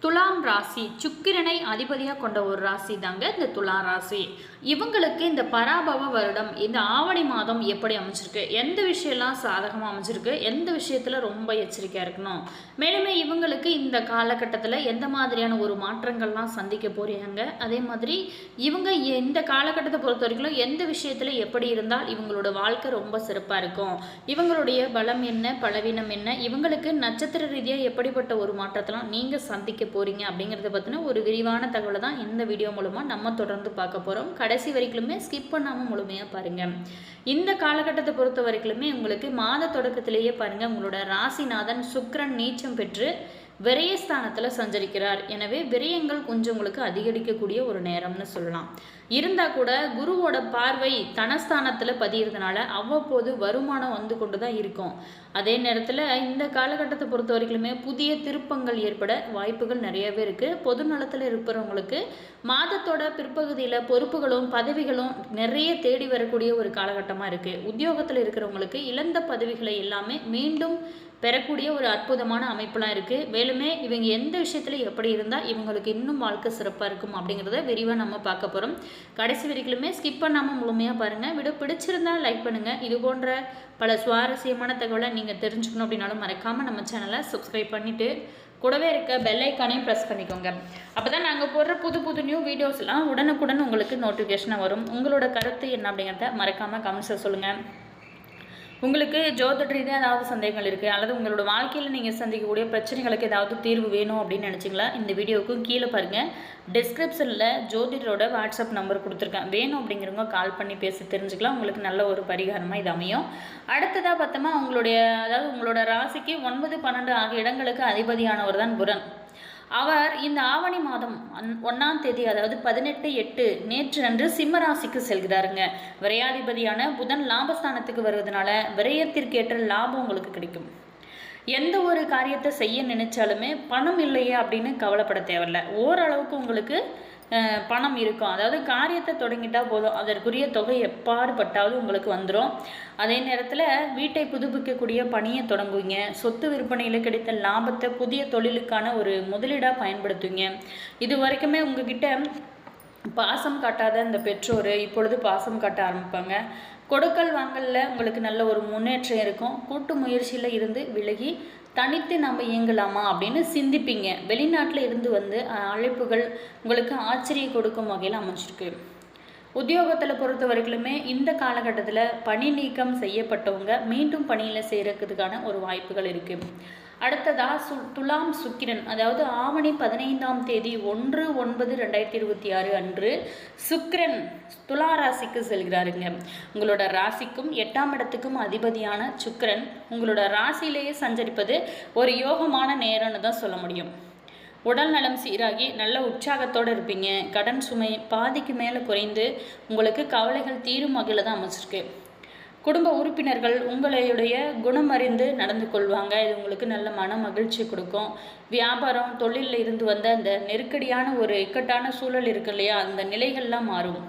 துலாம் ராசி சுக்கிரனை அதிபதியாக கொண்ட ஒரு ராசி தாங்க இந்த துலா ராசி. இவங்களுக்கு இந்த பராபவ வருடம் இந்த ஆவணி மாதம் எப்படி அமைஞ்சிருக்கு, எந்த விஷயம்லாம் சாதகமாக அமைஞ்சிருக்கு, எந்த விஷயத்தில் ரொம்ப எச்சரிக்கையாக இருக்கணும், மேலுமே இவங்களுக்கு இந்த காலகட்டத்தில் எந்த மாதிரியான ஒரு மாற்றங்கள்லாம் சந்திக்க போகிறாங்க, அதே மாதிரி இவங்க இந்த காலகட்டத்தை பொறுத்த வரைக்கும் எந்த விஷயத்தில் எப்படி இருந்தால் இவங்களோட வாழ்க்கை ரொம்ப சிறப்பாக இருக்கும், இவங்களுடைய பலம் என்ன பலவீனம் என்ன, இவங்களுக்கு நட்சத்திர ரீதியாக எப்படிப்பட்ட ஒரு மாற்றத்தெல்லாம் நீங்கள் சந்திக்க போறீங்க அப்படிங்கறத பத்தின ஒரு விரிவான தகவலை தான் இந்த வீடியோ மூலமா நம்ம தொடர்ந்து பார்க்க போறோம். கடைசி வரைக்குமே ஸ்கிப் பண்ணாம முழுமையா பாருங்க. இந்த காலகட்டத்தை பொறுத்த வரைக்குமே உங்களுக்கு மாத தொடக்கத்திலேயே பாருங்க, உங்களோட ராசிநாதன் சுக்கிரன் நீச்சம் பெற்று விரயஸ்தானத்தில் சஞ்சரிக்கிறார். எனவே விரயங்கள் கொஞ்சம் உங்களுக்கு அதிகரிக்கக்கூடிய ஒரு நேரம்னு சொல்லலாம். இருந்தால் கூட குருவோட பார்வை தனஸ்தானத்தில் பதிகிறதுனால அவ்வப்போது வருமானம் வந்து கொண்டு தான் இருக்கும். அதே நேரத்தில் இந்த காலகட்டத்தை பொறுத்த வரைக்குமே புதிய திருப்பங்கள் ஏற்பட வாய்ப்புகள் நிறையவே இருக்குது. பொது நலத்தில் இருக்கிறவங்களுக்கு மாதத்தோட பிற்பகுதியில் பொறுப்புகளும் பதவிகளும் நிறைய தேடி வரக்கூடிய ஒரு காலகட்டமாக இருக்குது. உத்தியோகத்தில் இருக்கிறவங்களுக்கு இழந்த பதவிகளை எல்லாமே மீண்டும் பெறக்கூடிய ஒரு அற்புதமான அமைப்புலாம் இருக்குது. மேலுமே இவங்க எந்த விஷயத்துல எப்படி இருந்தால் இவங்களுக்கு இன்னும் வாழ்க்கை சிறப்பாக இருக்கும் அப்படிங்கிறத விரிவாக நம்ம பார்க்க போகிறோம். கடைசி வரைக்குமே ஸ்கிப் பண்ணாமல் முழுமையாக பாருங்கள். வீடியோ பிடிச்சிருந்தா லைக் பண்ணுங்கள். இது போன்ற பல சுவாரஸ்யமான தகவலை நீங்கள் தெரிஞ்சுக்கணும் அப்படின்னாலும் மறக்காமல் நம்ம சேனலை சப்ஸ்கிரைப் பண்ணிவிட்டு கூடவே இருக்க பெல் ஐக்கானையும் ப்ரெஸ் பண்ணிக்கோங்க. அப்போ தான் நாங்கள் போடுற புது புது நியூ வீடியோஸ்லாம் உடனுக்குடன் உங்களுக்கு நோட்டிஃபிகேஷனாக வரும். உங்களோட கருத்து என்ன அப்படிங்கிறத மறக்காமல் கமெண்ட்ஸில் சொல்லுங்கள். உங்களுக்கு ஜோதிட ரீதியாக ஏதாவது சந்தேகங்கள் இருக்குது அல்லது உங்களோட வாழ்க்கையில் நீங்கள் சந்திக்கக்கூடிய பிரச்சனைகளுக்கு ஏதாவது தீர்வு வேணும் அப்படின்னு நினச்சிங்களா, இந்த வீடியோவுக்கும் கீழே பாருங்கள், டிஸ்கிரிப்ஷனில் ஜோதிடரோட வாட்ஸ்அப் நம்பர் கொடுத்துருக்கேன். வேணும் அப்படிங்கிறவங்க கால் பண்ணி பேசி தெரிஞ்சுக்கலாம். உங்களுக்கு நல்ல ஒரு பரிகாரமாக இது அமையும். அடுத்ததாக பார்த்தோமா, உங்களோட ராசிக்கு 9, 12 ஆகிய இடங்களுக்கு அதிபதியானவர் தான் புதன். அவர் இந்த ஆவணி மாதம் 1ஆம் தேதி, அதாவது 18/8 நேற்று அன்று சிம்மராசிக்கு செல்கிறாருங்க. விரையாதிபதியான புதன் லாபஸ்தானத்துக்கு வருவதனால விரயத்திற்கேற்ற லாபம் உங்களுக்கு கிடைக்கும். எந்த ஒரு காரியத்தை செய்ய நினைச்சாலுமே பணம் இல்லையே அப்படின்னு கவலைப்பட தேவையில்லை. ஓரளவுக்கு உங்களுக்கு பணம் இருக்கும். அதாவது காரியத்தை தொடங்கிட்டா போதும், அதற்குரிய தொகை எப்பாடுபட்டாவது உங்களுக்கு வந்துடும். அதே நேரத்தில் வீட்டை புதுப்பிக்கக்கூடிய பணியை தொடங்குவீங்க. சொத்து விற்பனையில் கிடைத்த லாபத்தை புதிய தொழிலுக்கான ஒரு முதலீடாக பயன்படுத்துவீங்க. இது வரைக்குமே உங்ககிட்ட பாசம் காட்டாத இந்த பெற்றோர் இப்பொழுது பாசம் காட்ட ஆரம்பிப்பாங்க. கொடுக்கல் வாங்கல்ல உங்களுக்கு நல்ல ஒரு முன்னேற்றம் இருக்கும். கூட்டு முயற்சியில் இருந்து விலகி தனித்து நம்ம இயங்கலாமா அப்படின்னு சிந்திப்பீங்க. வெளிநாட்டில் இருந்து வந்து அழைப்புகள் உங்களுக்கு ஆச்சரியம் கொடுக்கும் வகையில் அமைச்சிருக்கு. உத்தியோகத்தில் பொறுத்த வரைக்குமே இந்த காலகட்டத்தில் பணி நீக்கம் செய்யப்பட்டவங்க மீண்டும் பணியில் சேர்க்கிறதுக்கான ஒரு வாய்ப்புகள் இருக்குது. அடுத்ததாக துலாம் சுக்கிரன், அதாவது ஆவணி 15ஆம் தேதி 1/9/2026 அன்று சுக்கிரன் துலா ராசிக்கு செல்கிறாருங்க. உங்களோட ராசிக்கும் 8ஆம் இடத்துக்கும் அதிபதியான சுக்கிரன் உங்களோட ராசியிலேயே சஞ்சரிப்பது ஒரு யோகமான நேரம்னு தான் சொல்ல முடியும். உடல் நலம் சீராகி நல்ல உற்சாகத்தோடு இருப்பீங்க. கடன் சுமை பாதிக்கு மேலே குறைந்து உங்களுக்கு கவலைகள் தீரும் வகையில் தான் அமைச்சிருக்கு. குடும்ப உறுப்பினர்கள் உங்களுடைய குணம் அறிந்து நடந்து கொள்வாங்க. இது உங்களுக்கு நல்ல மன மகிழ்ச்சி கொடுக்கும். வியாபாரம் தொழிலில் இருந்து வந்த அந்த நெருக்கடியான ஒரு இக்கட்டான சூழல் இருக்கு இல்லையா, அந்த நிலைகள்லாம் மாறும்.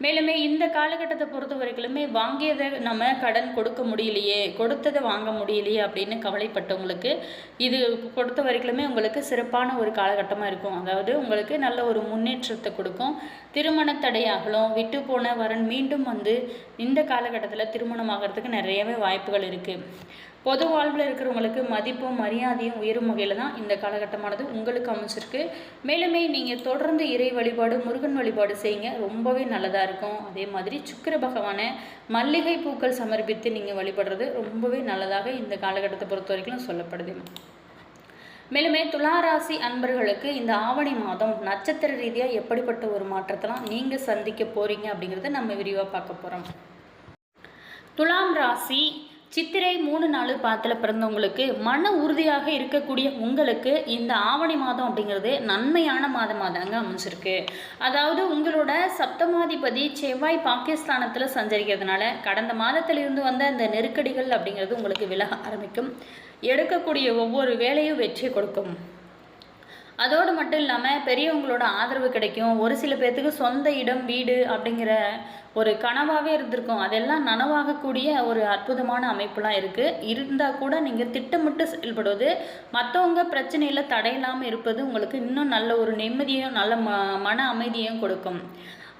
மேலுமே இந்த காலகட்டத்தை பொறுத்த வரைக்குமே வாங்கியதை நம்ம கடன் கொடுக்க முடியலையே, கொடுத்ததை வாங்க முடியலையே அப்படின்னு கவலைப்பட்டவங்களுக்கு இது பொறுத்த வரைக்குமே உங்களுக்கு சிறப்பான ஒரு காலகட்டமாக இருக்கும். அதாவது உங்களுக்கு நல்ல ஒரு முன்னேற்றத்தை கொடுக்கும். திருமண தடையாகலும் விட்டு போன வரன் மீண்டும் வந்து இந்த காலகட்டத்தில் திருமணம் ஆகிறதுக்கு நிறையவே வாய்ப்புகள் இருக்குது. பொது வாழ்வில் இருக்கிறவங்களுக்கு மதிப்பும் மரியாதையும் உயரும் வகையில் தான் இந்த காலகட்டமானது உங்களுக்கு அமைச்சிருக்கு. மேலுமே நீங்கள் தொடர்ந்து இறை வழிபாடு முருகன் வழிபாடு செய்யுங்க, ரொம்பவே நல்லதாக இருக்கும். அதே மாதிரி சுக்கிர பகவானை மல்லிகை பூக்கள் சமர்ப்பித்து நீங்கள் வழிபடுறது ரொம்பவே நல்லதாக இந்த காலகட்டத்தை பொறுத்த வரைக்கும் சொல்லப்படுது. மேலுமே துளாராசி அன்பர்களுக்கு இந்த ஆவணி மாதம் நட்சத்திர ரீதியாக எப்படிப்பட்ட ஒரு மாற்றத்தெல்லாம் நீங்கள் சந்திக்க போகிறீங்க அப்படிங்கிறத நம்ம விரிவாக பார்க்க போகிறோம். துலாம் ராசி சித்திரை 3, 4 பாதத்தில் பிறந்தவங்களுக்கு மன உறுதியாக இருக்கக்கூடிய உங்களுக்கு இந்த ஆவணி மாதம் அப்படிங்கிறது நன்மையான மாதமாக தாங்க அமைஞ்சிருக்கு. அதாவது உங்களோட சப்தமாதிபதி செவ்வாய் பாகிஸ்தானத்தில் சஞ்சரிக்கிறதுனால கடந்த மாதத்திலிருந்து வந்த அந்த நெருக்கடிகள் அப்படிங்கிறது உங்களுக்கு விலக ஆரம்பிக்கும். எடுக்கக்கூடிய ஒவ்வொரு வேலையும் வெற்றி கொடுக்கும். அதோடு மட்டும் இல்லாமல் பெரியவங்களோட ஆதரவு கிடைக்கும். ஒரு சில பேர்த்துக்கு சொந்த இடம், வீடு அப்படிங்கிற ஒரு கனவாகவே இருந்திருக்கும். அதெல்லாம் நனவாகக்கூடிய ஒரு அற்புதமான அமைப்புலாம் இருந்தால் கூட நீங்கள் திட்டமிட்டு செயல்படுவது, மற்றவங்க பிரச்சனையில் தடையில்லாமல் இருப்பது உங்களுக்கு இன்னும் நல்ல ஒரு நிம்மதியும் நல்ல மன அமைதியும் கொடுக்கும்.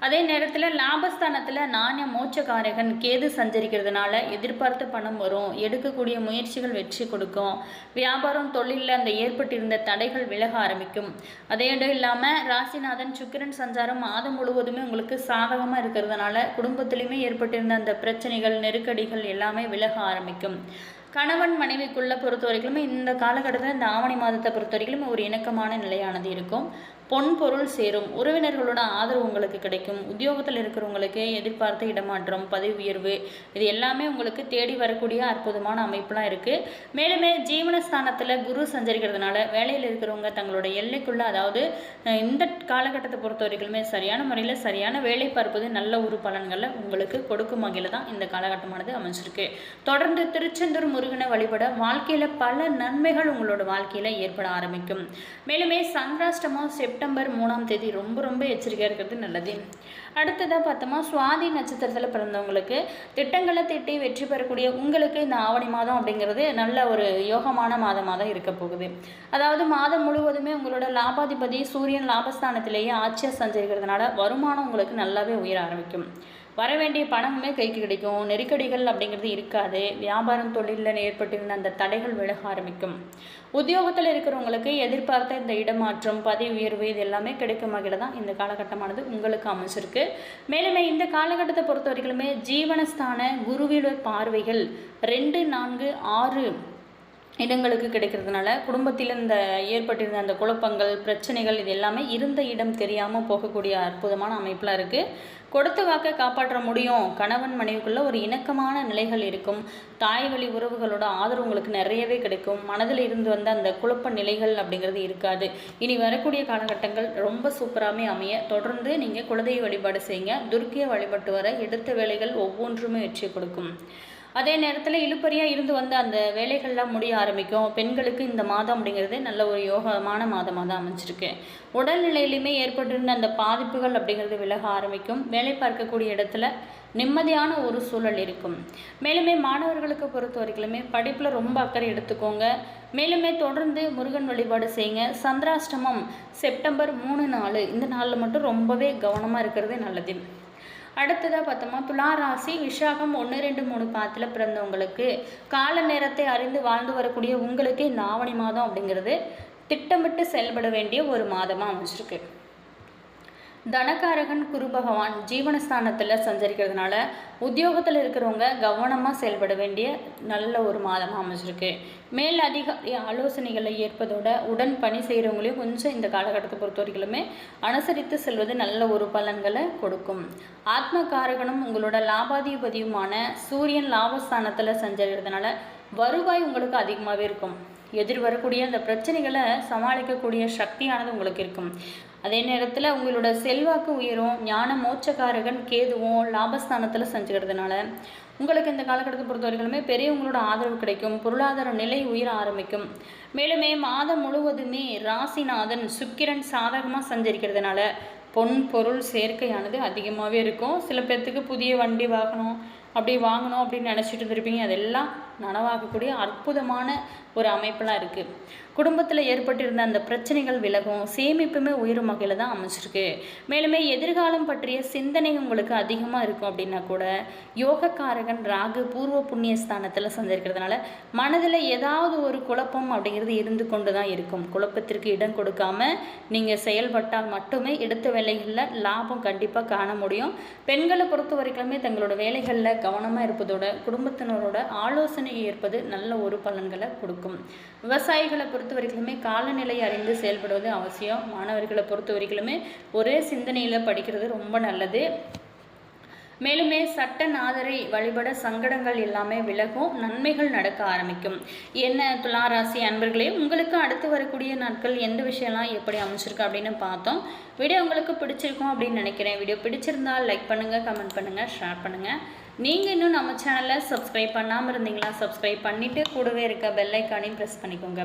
அதே நேரத்தில் லாபஸ்தானத்தில் நாணய மோட்சக்காரகன் கேது சஞ்சரிக்கிறதுனால எதிர்பார்த்த பணம் வரும். எடுக்கக்கூடிய முயற்சிகள் வெற்றி கொடுக்கும். வியாபாரம் தொழிலில் அந்த ஏற்பட்டிருந்த தடைகள் விலக ஆரம்பிக்கும். அதே இல்லாமல் ராசிநாதன் சுக்கிரன் சஞ்சாரம் மாதம் முழுவதுமே உங்களுக்கு சாதகமாக இருக்கிறதுனால குடும்பத்திலையுமே ஏற்பட்டிருந்த அந்த பிரச்சனைகள், நெருக்கடிகள் எல்லாமே விலக ஆரம்பிக்கும். கணவன் மனைவிக்குள்ளே பொறுத்த வரைக்குமே இந்த காலகட்டத்தில் இந்த ஆவணி மாதத்தை பொறுத்த வரைக்கும் ஒரு இணக்கமான நிலையானது இருக்கும். பொன் பொருள் சேரும். உறவினர்களோட ஆதரவு உங்களுக்கு கிடைக்கும். உத்தியோகத்தில் இருக்கிறவங்களுக்கு எதிர்பார்த்த இடமாற்றம், பதவி உயர்வு இது எல்லாமே உங்களுக்கு தேடி வரக்கூடிய அற்புதமான அமைப்புலாம் இருக்குது. மேலுமே ஜீவனஸ்தானத்தில் குரு சஞ்சரிக்கிறதுனால வேலையில் இருக்கிறவங்க தங்களோட எல்லைக்குள்ளே, அதாவது இந்த காலகட்டத்தை பொறுத்த வரைக்குமே சரியான முறையில் சரியான வேலை பார்ப்பது நல்ல ஒரு பலன்களை உங்களுக்கு கொடுக்கும் வகையில் தான் இந்த காலகட்டமானது அமைஞ்சிருக்கு. தொடர்ந்து திருச்செந்தூர் முருகனை வழிபட வாழ்க்கையில் பல நன்மைகள் உங்களோட வாழ்க்கையில் ஏற்பட ஆரம்பிக்கும். மேலுமே சந்திராஷ்டமம் செப்டம்பர் 3ஆம் தேதி ரொம்ப எச்சரிக்கையாக இருக்கிறது நல்லது. அடுத்ததாக பார்த்தோமா, சுவாதி நட்சத்திரத்தில் பிறந்தவங்களுக்கு திட்டங்களை திட்டி வெற்றி பெறக்கூடிய உங்களுக்கு இந்த ஆவணி மாதம் அப்படிங்கிறது நல்ல ஒரு யோகமான மாதமாக தான் இருக்க போகுது. அதாவது மாதம் முழுவதுமே உங்களோட லாபாதிபதி சூரியன் லாபஸ்தானத்திலேயே ஆட்சியாக சஞ்சரிக்கிறதுனால வருமானம் உங்களுக்கு நல்லாவே உயர ஆரம்பிக்கும். வர வேண்டிய பணமுமே கைக்கு கிடைக்கும். நெருக்கடிகள் அப்படிங்கிறது இருக்காது. வியாபாரம் தொழிலில் ஏற்பட்டிருந்த அந்த தடைகள் விலக ஆரம்பிக்கும். உத்தியோகத்தில் இருக்கிறவங்களுக்கு எதிர்பார்த்த இந்த இடமாற்றம், பதவி உயர்வு இது எல்லாமே கிடைக்கும் வகையில் தான் இந்த காலகட்டமானது உங்களுக்கு அமைச்சிருக்கு. மேலுமே இந்த காலகட்டத்தை பொறுத்த வரைக்குமே ஜீவனஸ்தான குருவிட பார்வைகள் 2, 4, 6 இடங்களுக்கு கிடைக்கிறதுனால குடும்பத்தில் இந்த ஏற்பட்டிருந்த அந்த குழப்பங்கள், பிரச்சனைகள் இது எல்லாமே இருந்த இடம் தெரியாமல் போகக்கூடிய அற்புதமான அமைப்பெலாம் இருக்குது. கொடுத்த வாக்கை காப்பாற்ற முடியும். கணவன் மனைவிக்குள்ள ஒரு இணக்கமான நிலைகள் இருக்கும். தாய் வழி உறவுகளோட ஆதரவு உங்களுக்கு நிறையவே கிடைக்கும். மனதில் இருந்து வந்த அந்த குழப்ப நிலைகள் அப்படிங்கிறது இருக்காது. இனி வரக்கூடிய காலகட்டங்கள் ரொம்ப சூப்பராகவே அமைய தொடர்ந்து நீங்கள் குலதெய்வ வழிபாடு செய்யுங்க. துர்க்கையை வழிபட்டு வர எடுத்த வேலைகள் ஒவ்வொன்றுமே வெற்றி கொடுக்கும். அதே நேரத்தில் இழுப்பறியாக இருந்து வந்த அந்த வேலைகள்லாம் முடிய ஆரம்பிக்கும். பெண்களுக்கு இந்த மாதம் அப்படிங்கிறது நல்ல ஒரு யோகமான மாதமாக தான் அமைஞ்சிருக்கு. உடல்நிலையிலுமே ஏற்பட்டிருந்த அந்த பாதிப்புகள் அப்படிங்கிறது விலக ஆரம்பிக்கும். வேலை பார்க்கக்கூடிய இடத்துல நிம்மதியான ஒரு சூழல் இருக்கும். மேலுமே மாணவர்களுக்கு பொறுத்த வரைக்குமே படிப்பில் ரொம்ப அக்கறை எடுத்துக்கோங்க. மேலுமே தொடர்ந்து முருகன் வழிபாடு செய்யுங்க. சந்திராஷ்டமம் செப்டம்பர் 3, 4 இந்த நாளில் மட்டும் ரொம்பவே கவனமாக இருக்கிறது நல்லது. அடுத்ததாக பார்த்தோமா, துலா ராசி விஷாகம் 1, 2, 3 பாதத்தில் பிறந்தவங்களுக்கு கால நேரத்தை அறிந்து வாழ்ந்து வரக்கூடிய உங்களுக்கு இந்த ஆவணி மாதம் அப்படிங்கிறது திட்டமிட்டு செயல்பட வேண்டிய ஒரு மாதமாக அமைச்சிருக்கு. தனகாரகன் குரு பகவான் ஜீவனஸ்தானத்தில் சஞ்சரிக்கிறதுனால உத்தியோகத்தில் இருக்கிறவங்க கவனமாக செயல்பட வேண்டிய நல்ல ஒரு மாதமாக அமைச்சிருக்கு. மேல் அதிகாரி ஆலோசனைகளை ஏற்பதோட உடன் பணி செய்கிறவங்களையும் கொஞ்சம் இந்த காலகட்டத்தை பொறுத்த வரைக்குமே அனுசரித்து செல்வது நல்ல ஒரு பலன்களை கொடுக்கும். ஆத்மகாரகனும் உங்களோட லாபாதிபதியுமான சூரியன் லாபஸ்தானத்தில் சஞ்சரிக்கிறதுனால வருவாய் உங்களுக்கு அதிகமாகவே இருக்கும். எதிர் வரக்கூடிய அந்த பிரச்சனைகளை சமாளிக்கக்கூடிய சக்தியானது உங்களுக்கு இருக்கும். அதே நேரத்தில் உங்களோட செல்வாக்கு உயரும். ஞான மோட்சக்காரகன் கேதுவும் லாபஸ்தானத்தில் செஞ்சுக்கிறதுனால உங்களுக்கு இந்த காலகட்டத்தை பொறுத்த வரைக்குமே பெரியவங்களோட ஆதரவு கிடைக்கும். பொருளாதார நிலை உயர ஆரம்பிக்கும். மேலுமே மாதம் முழுவதுமே ராசிநாதன் சுக்கிரன் சாதகமாக சஞ்சரிக்கிறதுனால பொன் பொருள் சேர்க்கையானது அதிகமாகவே இருக்கும். சில பேர்த்துக்கு புதிய வண்டி வாங்கணும் அப்படின்னு நினச்சிட்டு இருந்திருப்பீங்க. அதெல்லாம் நனவாகக்கூடிய அற்புதமான ஒரு அமைப்பெல்லாம் இருக்குது. குடும்பத்தில் ஏற்பட்டிருந்த அந்த பிரச்சனைகள் விலகும். சேமிப்புமே உயரும் வகையில் தான் அமைச்சிருக்கு. மேலுமே எதிர்காலம் பற்றிய சிந்தனை உங்களுக்கு அதிகமாக இருக்கும். அப்படின்னா கூட யோகக்காரகன் ராகு பூர்வ புண்ணிய ஸ்தானத்தில் சந்திருக்கிறதுனால மனதில் ஏதாவது ஒரு குழப்பம் அப்படிங்கிறது இருந்து கொண்டு தான் இருக்கும். குழப்பத்திற்கு இடம் கொடுக்காம நீங்கள் செயல்பட்டால் மட்டுமே எடுத்த வேலைகளில் லாபம் கண்டிப்பாக காண முடியும். பெண்களை பொறுத்த வரைக்குமே தங்களோட வேலைகளில் கவனமாக இருப்பதோட குடும்பத்தினரோட ஆலோசனை ஏற்பது நல்ல ஒரு பலன்களை கொடுக்கும். விவசாயிகளை பொறுத்த வரைக்குமே காலநிலை அறிந்து செயல்படுவது அவசியம். மாணவர்களை பொறுத்த வரைக்குமே ஒரே சிந்தனையில் படிக்கிறது ரொம்ப நல்லது. மேலுமே சட்ட நாதரை வழிபட சங்கடங்கள் எல்லாமே விலகும். நன்மைகள் நடக்க ஆரம்பிக்கும். என்ன துளாராசி அன்பர்களே, உங்களுக்கு அடுத்து வரக்கூடிய நாட்கள் எந்த விஷயம்லாம் எப்படி அமைச்சிருக்கு அப்படின்னு பார்த்தோம். வீடியோ உங்களுக்கு பிடிச்சிருக்கும் அப்படின்னு நினைக்கிறேன். வீடியோ பிடிச்சிருந்தால் லைக் பண்ணுங்கள், கமெண்ட் பண்ணுங்கள், ஷேர் பண்ணுங்கள். நீங்கள் இன்னும் நம்ம சேனலை சப்ஸ்கிரைப் பண்ணாமல் இருந்தீங்களா, சப்ஸ்கிரைப் பண்ணிவிட்டு கூடவே இருக்க பெல் ஐக்கானையும் ப்ரெஸ் பண்ணிக்கோங்க.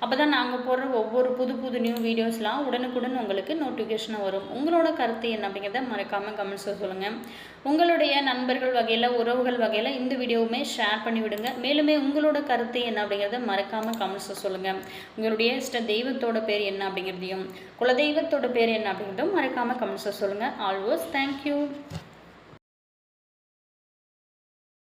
அப்போ தான் நாங்கள் போடுற ஒவ்வொரு புது நியூ வீடியோஸ்லாம் உடனுக்குடன் உங்களுக்கு நோட்டிஃபிகேஷனாக வரும். உங்களோட கருத்து என்ன அப்படிங்கிறத மறக்காமல் கமெண்ட்ஸில் சொல்லுங்கள். உங்களுடைய நண்பர்கள் வகையில், உறவுகள் வகையில் இந்த வீடியோவுமே ஷேர் பண்ணி விடுங்க. மேலுமே உங்களோட கருத்து என்ன அப்படிங்கிறத மறக்காமல் கமெண்ட்ஸில் சொல்லுங்கள். உங்களுடைய இஷ்ட தெய்வத்தோட பேர் என்ன அப்படிங்கிறதையும், குலதெய்வத்தோட பேர் என்ன அப்படிங்கிறதும் மறக்காமல் கமெண்ட்ஸில் சொல்லுங்கள். Always thank you.